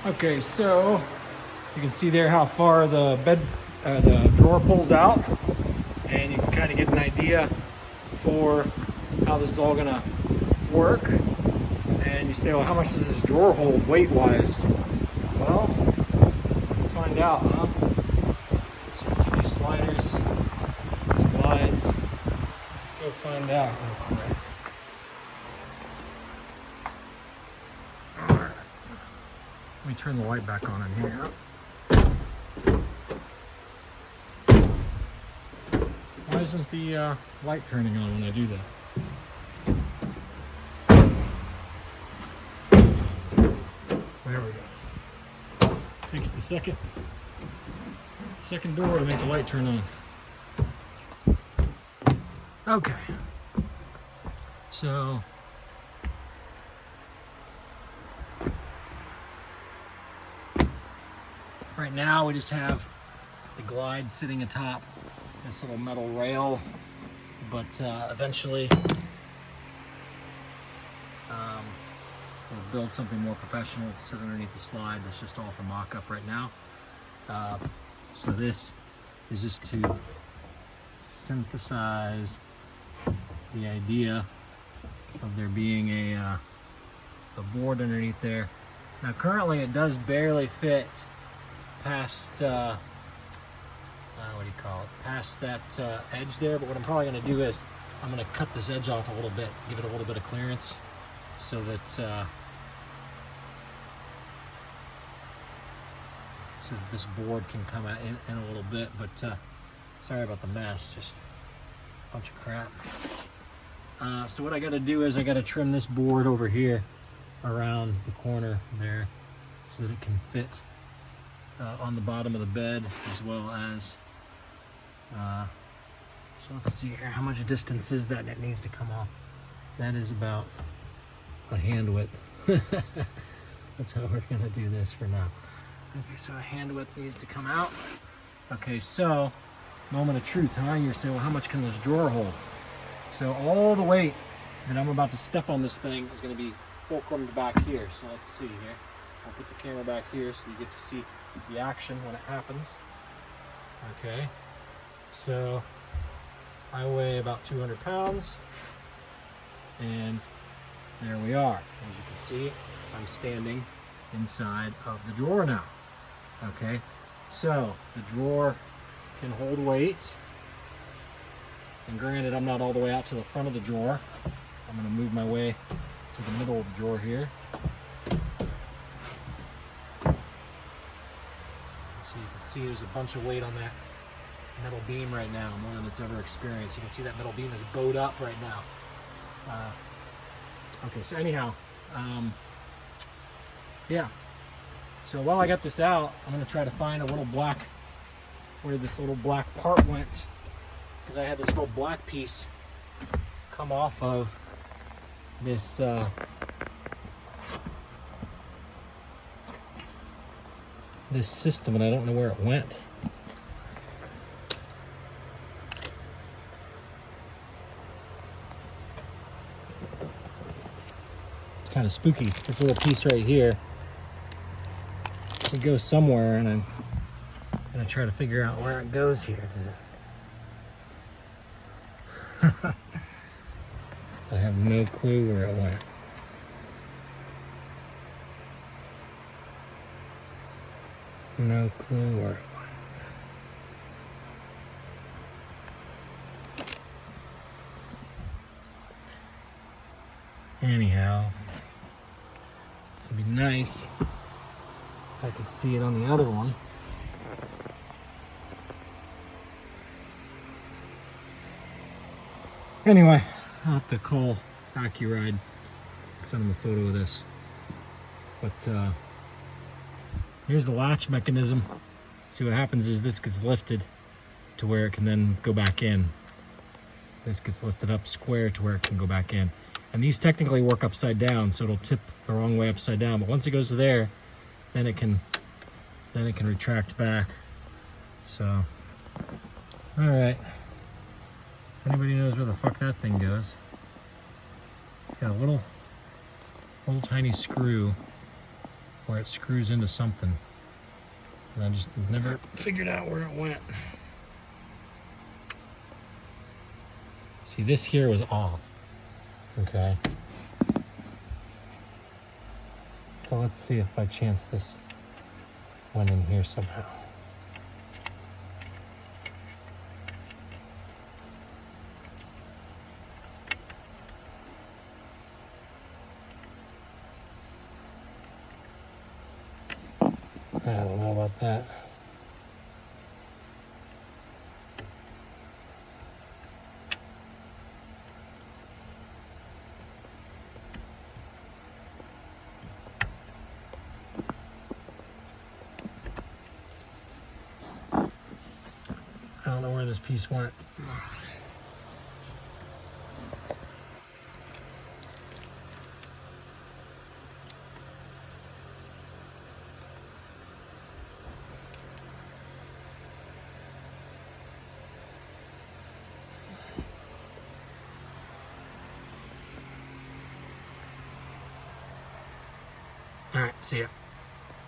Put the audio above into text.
Okay, so you can see there how far the the drawer pulls out, and you can kind of get an idea for how this is all gonna work. And you say, well, how much does this drawer hold weight-wise? Well, let's find out, huh? So you can see these sliders, these glides. Let's go find out real quick. All right. Let me turn the light back on in here. Why isn't the light turning on when I do that? There we go. Takes the second door to make the light turn on. Okay. So right now we just have the glide sitting atop this little metal rail, but eventually we'll build something more professional to sit underneath the slide. That's just all for mock-up right now. So this is just to synthesize the idea of there being a board underneath there. Now currently it does barely fit past what do you call it? Past that edge there, but what I'm probably going to do is I'm going to cut this edge off a little bit, give it a little bit of clearance, so that this board can come out in a little bit. But sorry about the mess, just a bunch of crap. So what I got to do is I got to trim this board over here around the corner there, so that it can fit on the bottom of the bed, as well as so let's see here, how much distance is that it needs to come off. That is about a hand width. That's how we're gonna do this for now. Okay, so a hand width needs to come out. Okay, so moment of truth, huh? You're saying, well, how much can this drawer hold? So all the weight that I'm about to step on this thing is going to be fulcrumed back here. So let's see here. I'll put the camera back here so you get to see the action when it happens. Okay, so I weigh about 200 pounds, and there we are. As you can see, I'm standing inside of the drawer now. Okay, so the drawer can hold weight, and granted, I'm not all the way out to the front of the drawer. I'm going to move my way to the middle of the drawer here. So you can see there's a bunch of weight on that metal beam right now, more than it's ever experienced. You can see that metal beam is bowed up right now. Okay, so anyhow, yeah. So while I got this out, I'm going to try to find a little black, where this little black part went, because I had this little black piece come off of this this system, and I don't know where it went. It's kind of spooky. This little piece right here, it goes somewhere, and I'm gonna try to figure out where it goes here. Does it? I have no clue where it went. No clue where it went. Anyhow, it'd be nice if I could see it on the other one. Anyway, I'll have to call AccuRide, send them a photo of this. But here's the latch mechanism. See, what happens is this gets lifted to where it can then go back in. This gets lifted up square to where it can go back in. And these technically work upside down, so it'll tip the wrong way upside down. But once it goes to there, then it can retract back. So, all right. If anybody knows where the fuck that thing goes, it's got a little tiny screw where it screws into something. And I just never figured out where it went. See, this here was off. Okay. So let's see if by chance this went in here somehow. I don't know about that. I don't know where this piece went. All right, see ya.